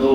2,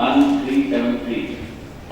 1373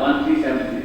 1373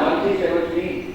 1373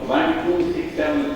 1267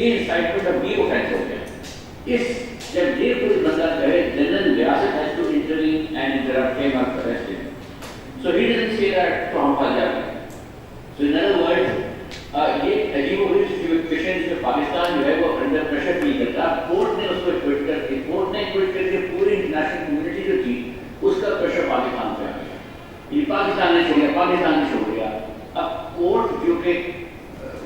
یہ انسائٹمنٹ اب یہ اوفینس ہو گیا. اس جب یہ کوئی بندہ کہے جنرل ریاست has to intervene and interrupt ہم اور اریسٹ ہم, سو ہی ڈزنٹ سے دیٹ تو ہم پھنس جاتے ہیں. سو ان ادر ورڈ یہ عجیب و غریب سچویشن میں پاکستان جو ہے وہ انڈر پریشر فیل کرتا. کورٹ نے اس کو کوئٹ کر کے پوری انٹرنیشنل کمیونٹی جو تھی اس کا پریشر پاکستان پہ آ گیا. یہ پاکستان نے چھوڑ دیا, پاکستان نے چھوڑ دیا. اب کورٹ جو کہ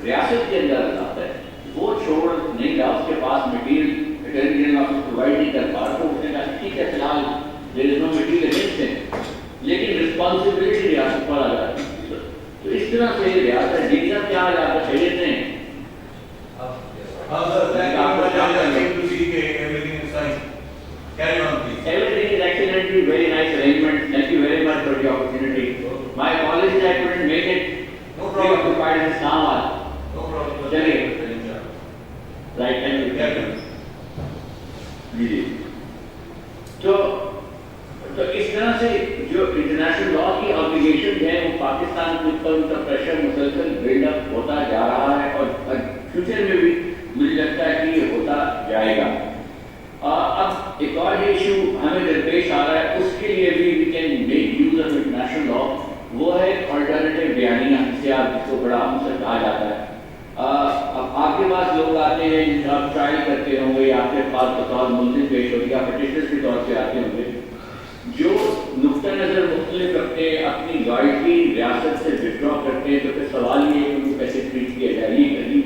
ریاست کے اندر آتا ہے وہ چھوڑ نہیں رہا, اس کے پاس material attorney general office provide نہیں کر پا رہا, تو اس نے کہا ٹھیک ہے فی الحال دیر از نو مٹیریل اگینسٹ ہے, لیکن رسپانسبلٹی ریاست پر آ جاتی ہے. تو اس طرح سے ریاست ڈیزا کیا آ جاتا ہے خریدتے ہیں. Everything is excellently, very nice arrangement. Thank you very much for the opportunity. My apologies I couldn't make it. No problem. Preoccupied in Islamabad. No problem. چلیے. Right, thank you. جی جی. تو اس طرح سے جو انٹرنیشنل لا کی obligation ہے وہ پاکستان کے اوپر ان کا پریشر مسلسل بلڈ اپ ہوتا جا رہا ہے اور فیوچر میں بھی مجھے لگتا ہے کہ یہ ہوتا جائے گا. اب ایک اور ایشو ہمیں درپیش آ رہا ہے, اس کے لیے بھی we can make use of international law, وہ ہے آلٹرنیٹیو بیانیہ, جسے آپ کو بڑا ہم سے کہا جاتا ہے. اب آپ کے پاس لوگ آتے ہیں جن آپ ٹرائل کرتے ہوں گے, آپ کے پاس بطور ملزم پیش ہوگی یا پٹیشنر کے طور پہ آتے ہوں گے, جو نقطہ نظر مختلف رکھتے ہیں, اپنی لائلٹی ریاست سے وڈرا کرتے ہیں, تو پھر سوال یہ ہے کہ ان کو کیسے ٹریٹ کیا جائے. یہ عجیب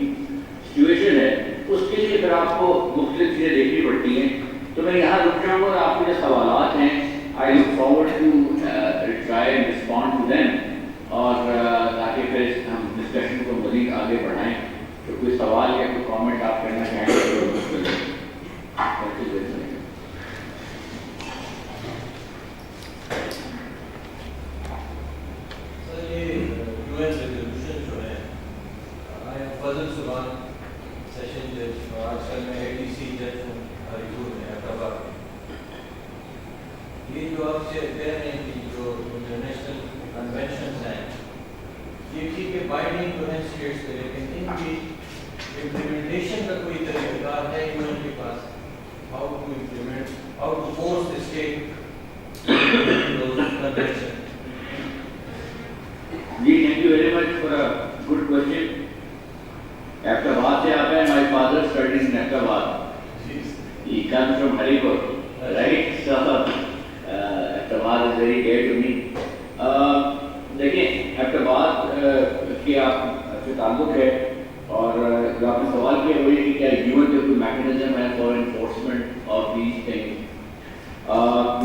سچویشن ہے, اس کے لیے پھر آپ کو مختلف چیزیں دیکھنی پڑتی ہیں. تو میں یہاں رک جاؤں گا اور آپ کے جو سوالات ہیں I look forward to try and respond to them, اور تاکہ پھر ہم ڈسکشن کو مزید آگے بڑھائیں. تو کوئی سوال یا کوئی کامنٹ آپ کرنا چاہیں گے؟ سر یہ یو این ریزولوشن جو ہے فضل سبحان سیشن جج اور آج کل میں اے ڈی سی جج ہوں ہریپور میں حیدرآباد میں, یہ جو آپ سے کہہ رہے ہیں کہ جو انٹرنیشنل کنونشنز ہیں یہ ٹھیک ہے بائنڈنگ جو ہے اسٹیٹس پہ, لیکن ان کی امپلیمنٹیشن کا کوئی طریقہ کار ہے یو این کے پاس, how to implement, how to force the state does convention. جی thank you very much for a good question. Ahmedabad سے آپ ہیں, my father studies in Ahmedabad. He comes from Haripur, right? So Ahmedabad is very dear to me. دیکھیں Ahmedabad کے آپ سے تعلق ہے, اور جو آپ نے سوال کیا وہ یہ کہ کیا یون کا کوئی میکنزم ہے for enforcement of these things.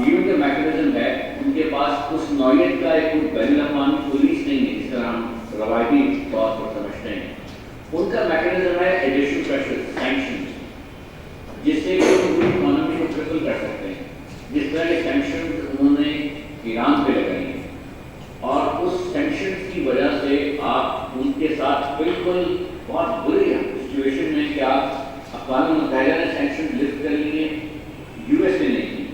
یون کا میکنزم ہے, ان کے پاس اس نوعیت کا ایک کوئی بین الاقوامی پولیس نہیں ہے جس طرح ہم روایتی طور پر سمجھتے ہیں. ان کا میکنزم ہے ایڈیشنل پریشر سینکشن, جس سے کہ وہ پوری اکانومی کو ٹرپل کر سکتے ہیں. جس طرح کے سینکشن انہوں نے ایران پہ لگائی ہیں, اور اس سینکشن کی وجہ سے آپ ان کے ساتھ بالکل بہت بری سچویشن میں کہ آپ اقوام متحدہ نے سینکشن لفٹ کر لیے, یو ایس نے نہیں کی,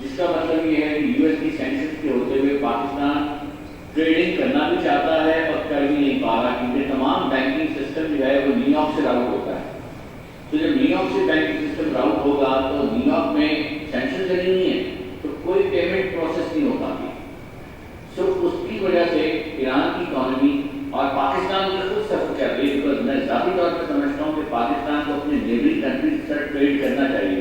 جس کا مطلب یہ ہے کہ یو ایس کی سینکشن کے ہوتے ہوئے پاکستان ٹریڈنگ کرنا بھی چاہتا ہے اور کر بھی نہیں پا رہا, کیونکہ تمام بینکنگ سسٹم جو ہے وہ نیو یارک سے راؤٹ ہوتا ہے. تو جب نیو یارک سے بینکنگ سسٹم راؤٹ ہوگا تو نیو یارک میں سینکشن لگی نہیں ہے تو کوئی پیمنٹ پروسیس نہیں ہو پاتی. سو اس کی وجہ سے ایران کی اکانومی اور پاکستان کی خود سفر کر رہی ہے, بکاز میں ذاتی طور پر سمجھتا ہوں کہ پاکستان کو اپنے نیبرنگ کنٹریز کے ساتھ ٹریڈ کرنا چاہیے.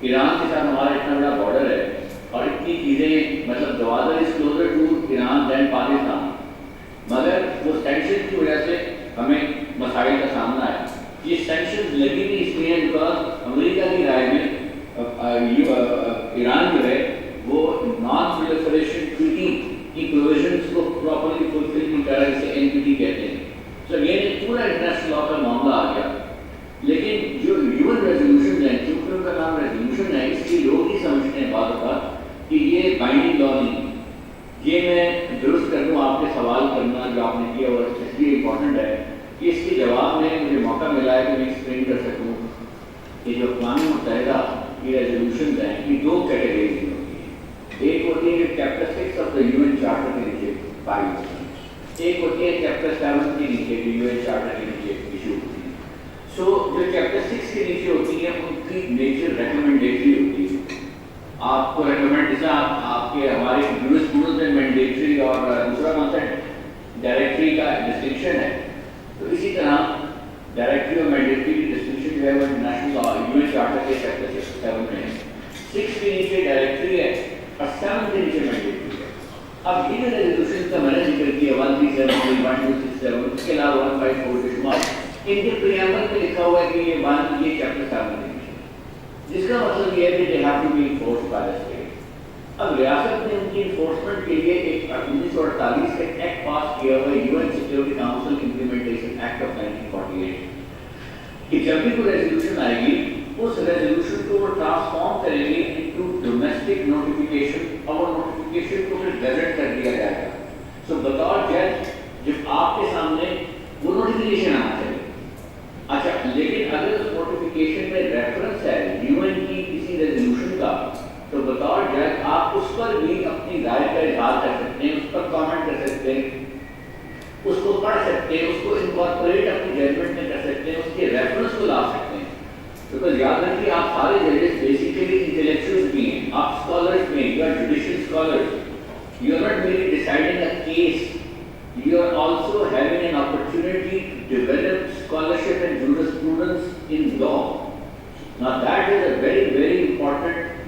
ایران کے ساتھ ہمارا اتنا بڑا بارڈر ہے اور اتنی چیزیں, مطلب Gwadar is closer to Iran than Pakistan, مگر وہ سینکشن کی وجہ سے ہمیں مسائل کا سامنا ہے. یہ سینکشن لگی بھی اس لیے بیکاز امریکہ کی رائے میں ایران جو ہے وہ نان پرولیفریشن ٹریٹی کی پروویژنس کو پراپرلی فلفل نہیں کر رہا, جسے این پی ٹی کہتے ہیں. سو یہ پورا انٹرنیشنل لا کا معاملہ آ گیا. لیکن جو یون ریزولوشن ہے, چونکہ ان کا نام ریزولوشن ہے, اس لیے لوگ ہی سمجھتے ہیں بعض اوقات کہ یہ بائنڈنگ لا نہیں. یہ میں درست کر دوں آپ کے سوال کرنا جو آپ نے کیا, اور اس لیے امپورٹنٹ ہے کہ اس کے جواب میں مجھے موقع ملا ہے کہ میں ایکسپلین کر سکوں کہ جو اقوام متحدہ کی ریزولوشنز ہیں یہ دو کیٹیگریز میں ہوتی ہیں. ایک ہوتی ہے chapter 6 of the U N charter کے نیچے پائی ہوتی ہے, ایک ہوتی ہے چیپٹر 7 کے نیچے جو یو این چارٹر کے نیچے ایشو ہوتی ہے. سو جو چیپٹر 6 کے نیچے ہوتی ہیں ان کی نیچر ریکمنڈیٹری ہوتی ہے. آپ کو ریکمنڈ جیسا آپ کے ہمارے اسٹوڈنٹس میں مینڈیٹری اور دوسرا کانسیپٹ ڈائریکٹری کا ڈسٹنکشن ہے. تو اسی طرح ڈائریکٹری اور مینڈیٹری کی ڈسٹنکشن جو ہے وہ international law U N charter کے چیپٹر 7 میں ہے. 6 کے نیچے ڈائریکٹری ہے اور 7 کے نیچے مینڈیٹری ہے. اب یہ ریزولوشن کا میں نے ذکر کیا 137 1267 اس کے علاوہ 154 کے شمار ان کے پریامبل میں لکھا ہوا ہے کہ یہ چیپٹر 7 میں ہے، جس کا مطلب یہ ہے کہ they have to be enforced by the state. اب ریاست نے ان کی انفورسمنٹ کے لیے ایک 1948 کا ایکٹ پاس کیا ہوا ہے U N security council implementation act of 1948 کہ جب بھی کوئی ریزولوشن آئے گی اس ریزولوشن کو وہ ٹرانسفارم کریں گے انٹو ڈومیسٹک نوٹیفیکیشن اور وہ نوٹیفیکیشن کو پھر گزٹ کر دیا جائے گا. سو بطور جج جب آپ کے سامنے وہ نوٹیفیکیشن آنا چاہیے. اچھا لیکن اگر اس نوٹیفیکیشن میں ریفرنس ہے یو این کی کسی ریزولوشن کا تو بطور جج آپ اس پر بھی اپنی رائے کا اظہار کر سکتے ہیں، اس پر کامنٹ کر سکتے ہیں، اس کو پڑھ سکتے ہیں، اس کو انکارپوریٹ اپنی ججمنٹ میں کر سکتے ہیں، اس کے ریفرنس کو لا سکتے ہیں. بیکاز یاد رکھیے آپ سارے ججز بیسیکلی انٹلیکچوئلز بھی ہیں، آپ اسکالرز میں you are judicial scholars, you are not merely deciding a case, you are also having an opportunity to develop scholarship and jurisprudence in law. Now that is a very very important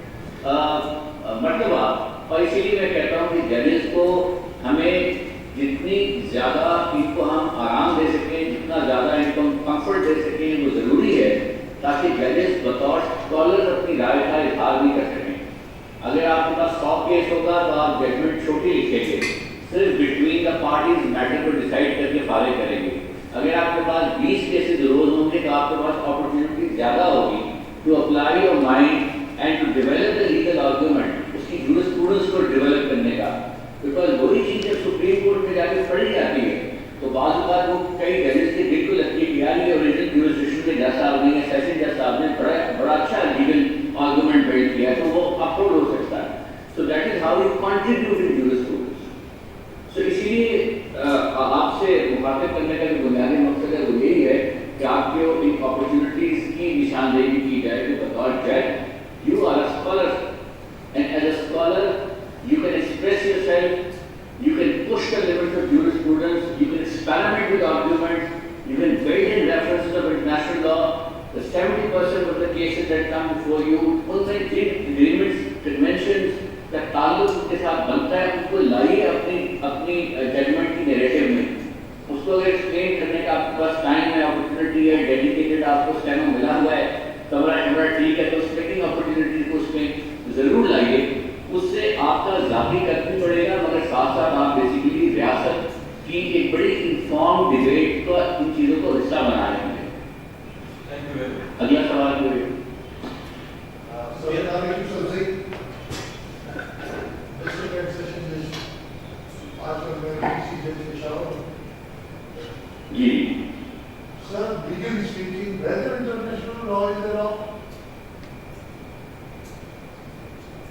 مرتبہ. اور اسی لیے میں کہتا ہوں کہ ججز کو ہمیں جتنی زیادہ ان کو ہم آرام دے سکیں، جتنا زیادہ ان کو ہم کمفرٹ دے سکیں وہ ضروری ہے تاکہ ججز بطور اسکالر اپنی رائے کا اظہار بھی کر سکیں. اگر آپ کے پاس 100 کیس ہوگا تو آپ ججمنٹ چھوٹی لکھیں گے، صرف بٹوین دا پارٹیز میٹر کو ڈیسائیڈ کر کے فارغ کریں گے. اگر آپ کے پاس 20 کیسز روز ہوں گے تو آپ کے پاس اپرچونیٹی زیادہ ہوگی to apply your mind and to develop the legal argument, اس کی جورسپروڈنس کو ڈیولپ کرنے کا. بیکاز وہی چیز جب سپریم کورٹ میں جا کے پڑھی جاتی ہے تو بعض اوقات وہ کئی ججز کے بالکل لگتی ہے کہ یار یہ اوریجنل جورسڈکشن کے جج صاحب نے یا سیشن جج صاحب نے بڑا اچھا لیگل آرگومنٹ بلڈ کیا ہے تو وہ اپلوڈ ہو سکتا ہے. So that is how you contribute in jurisprudence. So اسی لیے آپ سے مخاطب کرنے کا جو بنیادی مقصد ہے وہ یہی ہے کہ آپ کو ان اپرچونیٹیز کی نشاندہی کی جائے کہ بطور جج you are a scholar and as a scholar you can express yourself, you can push the limits of jurisprudence, you can experiment with arguments, you can build in references of international law. The 70% of the cases that come before you ان میں جن agreements conventions کا تعلق کے ساتھ بنتا ہے ان کو لائیے اپنی ججمنٹ کی نیریٹو میں. اس کو اگر ایکسپلین کرنے کا آپ کے پاس ٹائم ہے، اپرچونیٹی ہے، ڈیڈیکیٹڈ آپ کو اسٹینو ملا ہوا ہے، کمرہ ٹھیک ہے تو اسپیکنگ اپرچونیٹی کو اس میں ضرور لائیے. اس سے آپ کا ذاتی قد بھی بڑھے گا مگر ساتھ ساتھ آپ بیسیکلی ریاست کی ایک بڑی انفارم ڈبیٹ کو ان چیزوں کو حصہ بنا رہے ہیں. اگلا سوال جو ہے جی sir legally speaking whether international law is the law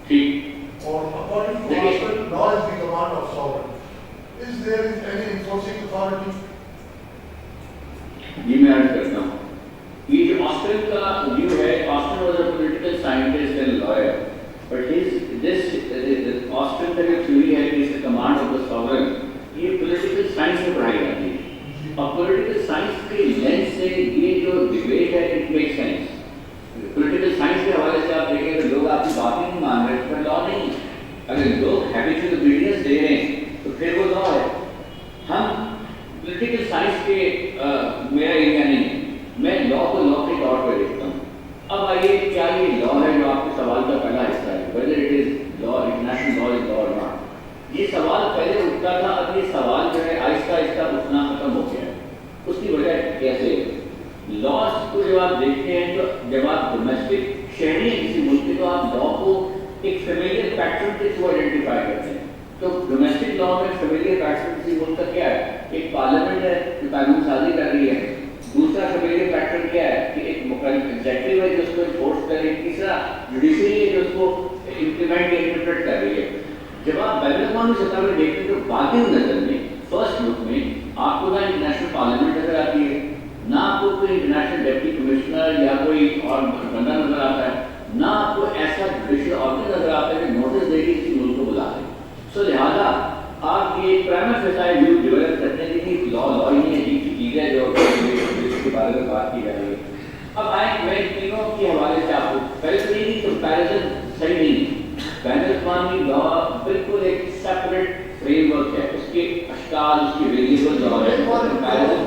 ٹھیک or according to Arsenal law is the command of sovereign, is there any enforcing authority? جی میں عرض کرتا ہوں یہ جو آسٹن کا ویو ہے، Austin was a political scientist and lawyer but Austin کا جو تھیوری ہے کہ اس کمانڈ آف دا ساورن یہ پولیٹیکل سائنس میں پڑھائی جاتی ہے. اور پولیٹیکل سائنس کے لینس سے یہ جو ڈبیٹ ہے it make sense. Political science کے حوالے سے آپ دیکھیں اگر لوگ آپ کی بات ہی نہیں مان رہے اس پر لا نہیں ہے. اگر لوگ ہیبیچل اوبیڈینس دے رہے ہیں تو پھر وہ لا ہے. ہم پولیٹیکل سائنس کے میرا ایریا نہیں ہے، میں لا کو لا کے طور پہ دیکھتا ہوں. اب آئیے کیا یہ لا ہے جو آپ کے سوال کا پہلا حصہ ہے whether it is law, international law is law or not. یہ سوال پہلے اٹھتا تھا، اب یہ سوال جو ہے آہستہ آہستہ اٹھنا ختم ہو گیا ہے. اس کی وجہ کیسے ہے؟ لاس کو جب آپ دیکھتے ہیں تو جب آپ ڈومیسٹک شہری ہیں کسی ملک کے تو آپ لا کو ایک فیملیئر پیٹرن کے تھرو آئیڈینٹیفائی کرتے ہیں. تو ڈومیسٹک لا میں فیملیئر پیٹرن کسی ملک کا کیا ہے؟ ایک پارلیمنٹ ہے جو قانون سازی کر رہی ہے. دوسرا فیملیئر پیٹرن کیا ہے کہ ایک مقرر ایگزیکٹو ہے جو اس کو انفورس کر رہی ہے. تیسرا جوڈیشری ہے جو اس کو امپلیمنٹ یا انٹرپریٹ کر رہی ہے. جب آپ بین الاقوامی سطح میں دیکھتے ہیں تو واقعی نظر میں فرسٹ لک میں آپ کو نہ انٹرنیشنل پارلیمنٹ نظر آتی ہے، نہ آپ کو کوئی کوئی انٹرنیشنل ڈپٹی کمشنر یا کوئی اور بندہ نظر آتا ہے، نہ آپ کو ایسا جوڈیشل آرگن نظر آتا ہے کہ نوٹس دے کے کسی ملک کو بلا دیں. سو لہٰذا آپ یہ پرائمر فیسائل ویو ڈیولپ کرتے ہیں کہ لا ہی نہیں عجیب سی چیز ہے جو کے بارے میں بات کی جا رہی ہے. اب آئیں میں تینوں کے حوالے سے آپ کو پہلے تو یہ کہ کمپیریزن صحیح نہیں ہے. بین الاقوامی لا بالکل ایک سیپریٹ فریم ورک ہے، اس کے اشکال، اس کے ویریبل اور کمپیریزن.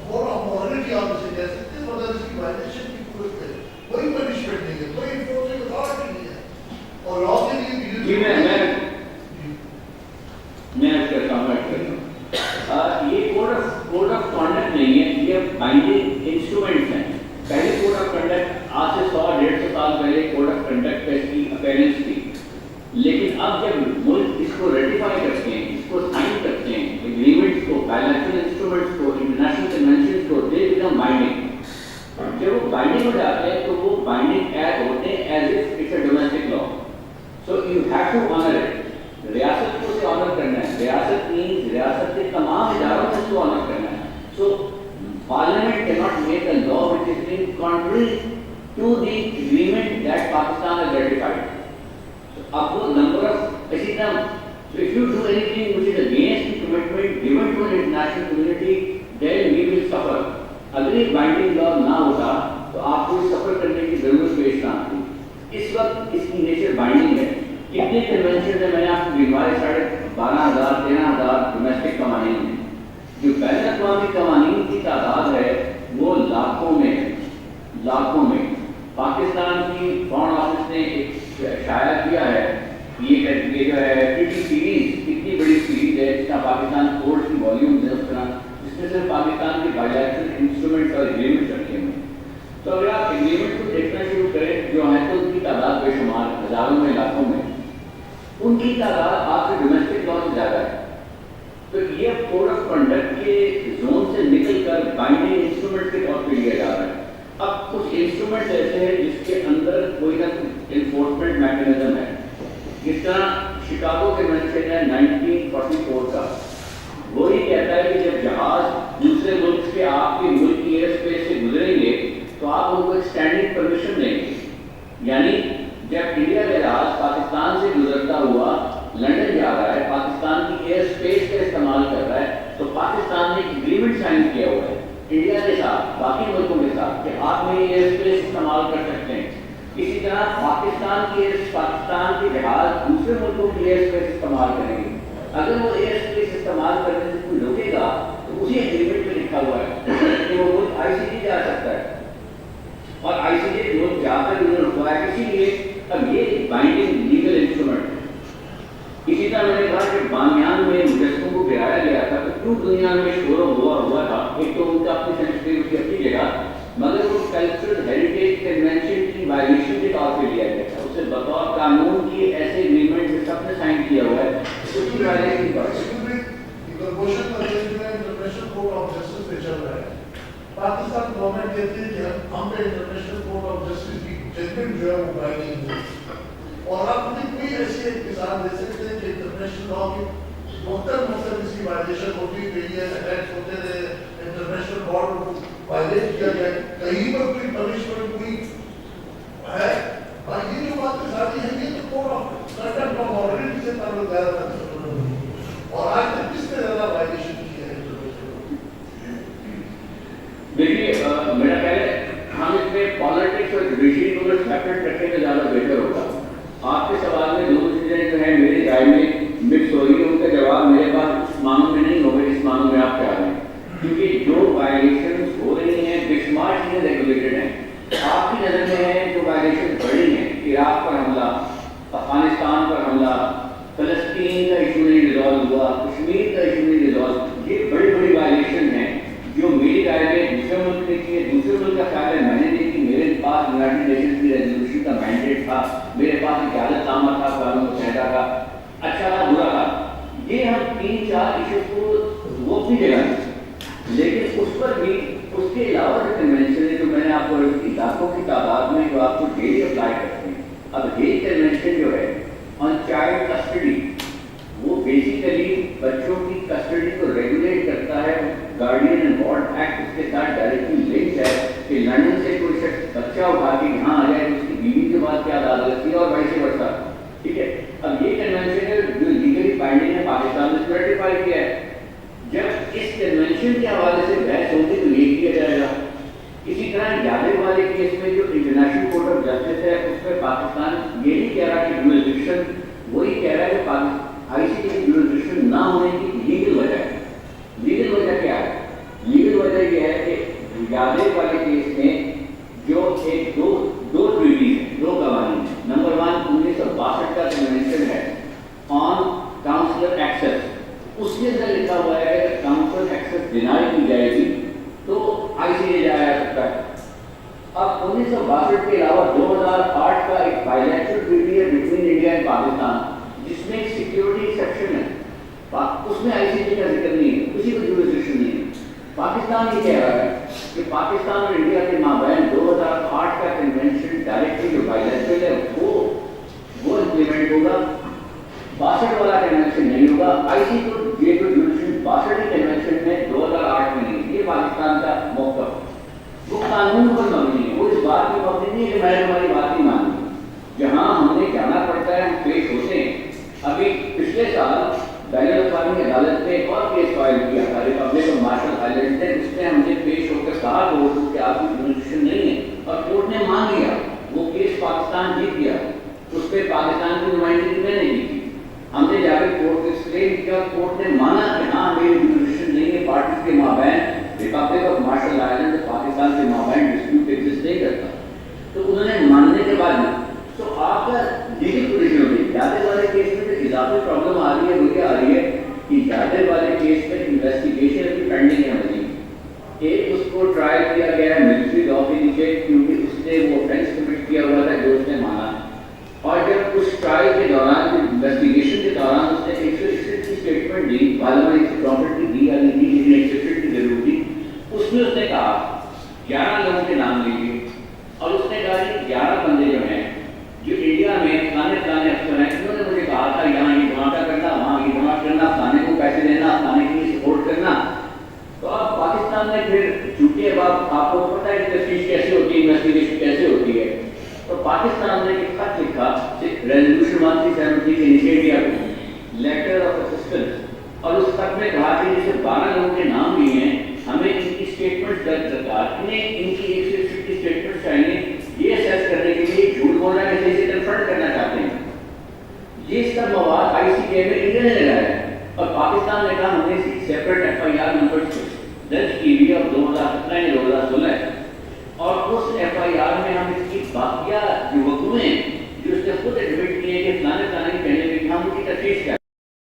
اور ہم مورالٹی آپ سے کہہ سکتے ہیں مگر اس کی وائلیشن کی کوئی پنشمنٹ نہیں ہے، کوئی انفورسنگ اتھارٹی نہیں ہے. اور لا کے لیے جی میں اس کا کامنٹ کرتا ہوں. یہ کوڈ آف کانڈکٹ نہیں ہے، یہ بائنڈنگ انسٹرومنٹس ہیں. پہلے کوڈ آف کنڈکٹ آج سے 100-150 سال پہلے کوڈ آف کنڈکٹ کی اپیرنس تھی، لیکن اب جب ملک اس کو ریٹیفائی کرتے ہیں، اس کو سائن کرتے ہیں، ایگریمنٹس کو، بائیلیٹرل انسٹرومنٹس کو، انٹرنیشنل کنونشنز کو، دے بیکم بائنڈنگ. جب وہ بائنڈنگ ہو جاتے ہیں تو وہ بائنڈنگ ایز ہوتے ہیں as if it's a domestic law. So you have to honour it. ریاست کو اسے آنر کرنا ہے. ریاست مینس ریاست کے تمام اداروں کو اس کو آنر کرنا ہے. سو Parliament cannot make a law which is in contrary to the agreement that Pakistan has ratified. So, up to number of so if you do anything which is against the commitment given to an international community, then we will suffer. اگر یہ binding law نہ ہوتا تو آپ کو سفر کرنے کی ضرورت پیش نہ آتی. اس وقت اس کی نیچر بائنڈنگ ہے. کتنے کنونشن ہیں میں نے آپ کو گنوائے 12,500-13,000 ڈومیسٹک قوانین ہیں. جو بین الاقوامی قوانین کی تعداد ہے وہ لاکھوں میں. پاکستان کی فارن آفس نے ایک شائع کیا ہے، یہ جو ہے ٹی سیریز کتنی بڑی سیریز ہے جس کا پاکستان کوڈ کی والیوم ہے، اس طرح جس میں صرف پاکستان کے بائیلیٹرل انسٹرومنٹ اور ایگریمنٹ رکھے ہوئے ہیں. تو اگر آپ ایگریمنٹ کو دیکھنا شروع کریں جو ہیں تو ان کی تعداد بے شمار ہزاروں میں، لاکھوں میں. ان کی تعداد آپ کے ڈومیسٹک لا سے زیادہ ہے. تو یہ کوڈ آف کنڈکٹ کے زون سے نکل کر بائنڈنگ انسٹرومنٹ کے طور پہ لیا جا رہا ہے. اب کچھ انسٹرومنٹ ایسے ہیں جس کے اندر کوئی نہ کوئی انفورسمنٹ میکینزم ہے. جس طرح شکاگو کنونشن ہے 1944 کا، وہی کہتا ہے کہ جب جہاز دوسرے ملک سے آپ کے ملک کی ایئر اسپیس سے گزریں گے تو آپ ان کو ایک اسٹینڈنگ پرمیشن دیں گے. یعنی جب انڈیا کا جہاز پاکستان سے گزرتا ہوا لنڈن جا رہا ہے، پاکستان کی ایئر اسپیس کا استعمال کر رہا ہے، تو پاکستان نے ایک ایگریمنٹ سائن کیا ہوا ہے انڈیا کے ساتھ، باقی ملکوں کے ساتھ، کہ آپ میری ایئر اسپیس استعمال کر سکتے ہیں. اسی طرح پاکستان کے جہاز دوسرے ملکوں کی ایئر اسپیس استعمال کریں گے. اگر وہ ایئر اسپیس استعمال کرنے سے کوئی روکے گا تو اسی ایگریمنٹ میں لکھا ہوا ہے کہ وہ ملک آئی سی جی جا سکتا ہے، اور آئی سی جی ملک جا کر انہوں نے رکوایا. اسی لیے اب یہ بائنڈنگ لیگل انسٹرومنٹ. اسی طرح میں نے کہا کہ بامیان میں مجسموں کو گرایا گیا تھا تو کیوں دنیا میں شور ہوا تھا. ایک تو ان کا اپنی سینسٹیوٹی اپنی جگہ، مگر وہ کلچرل ہیریٹیج کنونشن کی وائلیشن کے طور پہ لیا گیا تھا. اسے بطور قانون کی ایسے ایگریمنٹ جو سب نے سائن کیا ہوا ہے اس کی violation international court of justice پہ چل رہا ہے. پاکستان گورنمنٹ کہتی ہے کہ ہم پہ انٹرنیشنل کورٹ آف جسٹس کی ججمنٹ جو ہے وہ بائنڈنگ ہے. اور آپ مجھے کوئی ایسی ایک مثال دے سکتے ہیں کہ انٹرنیشنل لا کی مختلف اس کی وائلیشن ہوتی رہی ہے، اٹیکس ہوتے رہے، انٹرنیشنل بارڈر کو وائلیٹ کیا گیا، کہیں پر کوئی پنشمنٹ ہوئی ہے. اور یہ جو باتیں ساری ہیں یہ تو code of conduct of morality سے تعلق زیادہ ہے. اور آج تک کس نے زیادہ وائلیشن کی ہے؟ دیکھیے میرا خیال ہے ہم اس میں پالیٹکس اور جوڈیشری کو سیپریٹ رکھنے میں زیادہ بہتر ہوگا. آپ کے سوال میں دو چیزیں جو ہیں میری رائے میں مکس ہو رہی ہیں، ان کا جواب میرے پاس اس معنوں میں نہیں ہوگا جس معنوں میں آپ چاہ رہے ہیں. کیونکہ جو وائلیشنز ہو رہی ہیں بے شمار چیزیں ریگولیٹڈ ہیں. آپ کی نظر میں ہے جو وائلیشن بڑی ہیں، عراق پر حملہ، افغانستان پر حملہ، فلسطین کا ایشو نہیں ریزالو ہوا، کشمیر کا ایشو نہیں ریزالو، یہ بڑی بڑی وائلیشن ہیں جو میری رائے میں دوسرے ملک نے کی ہے. دوسرے ملک کا خیال ہے میں نے دیکھی، میرے پاس یونائٹڈ نیشنز کی ریزولوشن کا مینڈیٹ تھا، میرے پاس اجازت نامہ تھا اقوام متحدہ کا، اچھا تھا برا تھا. یہ ہم 3-4 ایشوز کو وہ اپنی جگہ ہیں، لیکن اس پر بھی اس کے علاوہ جو کنونشن ہے جو میں نے آپ کو لاکھوں کی تعداد میں جو آپ کو ڈیلی اپلائی کرتے ہیں. اب یہ کنونشن جو ہے آن چائلڈ کسٹڈی وہ بیسیکلی بچوں کی کسٹڈی کو ریگولیٹ کرتا ہے. Guardian guardian and ward act اس کے ساتھ ڈائریکٹلی لنک ہے کہ لندن سے کوئی شخص بچہ اٹھا کے یہاں آ جائے تو اس کی بیوی کے بعد کیا عدالت لگتی ہے اور ویسے ورثہ. ٹھیک ہے, اب یہ کنونشن ہے جو لیگلی بائنڈنگ ہے, پاکستان نے ریٹیفائی کیا ہے. جب اس کنونشن کے حوالے سے بحث ہوگی تو یہ کیا جائے گا. اسی طرح یادو والے کیس میں جو انٹرنیشنل کورٹ آف جسٹس ہے اس میں پاکستان یہ نہیں کہہ رہا کہ جورسڈکشن, وہی کہہ رہا ہے کہ آئی سی کی جورسڈکشن نہ ہونے کی لیگل وجہ ہے. لیگل وجہ کیا ہے؟ لیگل وجہ یہ ہے کہ یادو والے کیس میں جو ایک دو ٹریٹیز ہیں, دو قوانین ہیں. نمبر 1 1962 کا کنونشن ہے آن کاؤنسلر ایکسس, اس کے اندر لکھا ہوا ہے کہ کاؤنسلر ایکسس ڈینائی کی جائے گی تو آئی سی جایا جا سکتا ہے. اب 1962 کے علاوہ 2008 کا ایک بائیلیٹرل ٹریٹی ہے بٹوین انڈیا اینڈ پاکستان جس میں ایک سیکیورٹی سیکشن ہے, اس میں آئی سی جی کا ذکر نہیں ہے, اسی کو جورسڈکشن نہیں ہے. پاکستان یہ کہہ رہا ہے کہ پاکستان اور انڈیا کے مابین 2008 کا کنونشن ڈائریکٹلی جو بائیلیٹرل ہے وہ امپلیمنٹ ہوگا, 62 والا کنونشن نہیں ہوگا. آئی سی کو یہ جو جورسڈکشن 62 کنونشن میں 2008 میں نہیں, یہ پاکستان کا موقف وہ قانون پر مبنی ہے. وہ اس بات پر مبنی نہیں ہے کہ میں نے ہماری بات نہیں مانی. جہاں ہم نے جانا پڑتا ہے ہم پیش ہوتے ہیں. ابھی پچھلے سال بین الاقوامی عدالت نے ایک اور کیس فائل کیا تھا ریپبلک آف مارشل آئلینڈ سے, جس میں ہم نے پیش ہو کر کہا کورٹ کہ آپ کی جورسڈکشن نہیں ہے, اور کورٹ نے مان لیا. وہ کیس پاکستان جیت گیا, اس پہ پاکستان کی نمائندگی میں نے کی تھی. ہم نے جا کر کورٹ کو ایکسپلین کیا, کورٹ نے مانا کہ ہاں میری جورسڈکشن نہیں ہے, پارٹیز کے مابین ریپبلک آف مارشل آئلینڈ اور پاکستان کے مابین ڈسپیوٹ ایگزسٹ نہیں کرتا. تو انہوں نے ماننے کے بعد تو آپ کا لیگل پوزیشن ہوگی. یادو والے کیس میں جو اضافی پرابلم آ رہی ہے وہ یہ آ رہی ہے کہ یادو والے کیس میں انویسٹیگیشن ابھی پینڈنگ ہے مزید. ایک اس کو ٹرائل کیا گیا ہے ملٹری لا کے نیچے کیونکہ اس نے وہ آفینس کمٹ کیا ہوا تھا جو اس نے مانا, اور جب اس ٹرائل کے دوران انویسٹیگیشن کے دوران اس نے 161 کی اسٹیٹمنٹ دی, غالباً ایک پراپرٹی دی یا نہیں دی لیکن 161 کی ضرور دی. اس میں اس نے کہا 11 لوگوں کے نام لیے, اور اس نے کہا کہ 11 بندے جو ہیں جو انڈیا میں فلانے افسر ہیں, انہوں نے مجھے کہا تھا یہاں یہ دھماکہ کرنا, وہاں یہ دھماکہ کرنا, فلانے کو پیسے دینا, فلانے کے لیے سپورٹ کرنا. تو اب پاکستان نے پھر چونکہ اب آپ کو پتہ ہے کہ تفتیش کیسے ہوتی ہے, انویسٹیگیشن کیسے ہوتی ہے, تو پاکستان نے ایک خط لکھا ریزولوشن 1370 کے نیچے انڈیا کو لیٹر آف اسسٹنس, اور اس خط میں کہا کہ جیسے 12 لوگوں کے نام بھی ہیں, ہمیں ان کی اسٹیٹمنٹ درج کرتا, انہیں ان کی 160 کی اسٹیٹمنٹ چاہیے یہ اسیس کرنے کے لیے جھوٹ بولنا ہے کہ اسے کنفرنٹ کرنا چاہتے ہیں. یہ سب مواد آئی سی کے میں انڈیا نے لگایا ہے, اور پاکستان نے کہا ہم نے separate F I R number 6 درج کی ہوئی ہے 2017 یا 2016 ہے, اور اس ایف آئی آر میں ہم اس کی باقیہ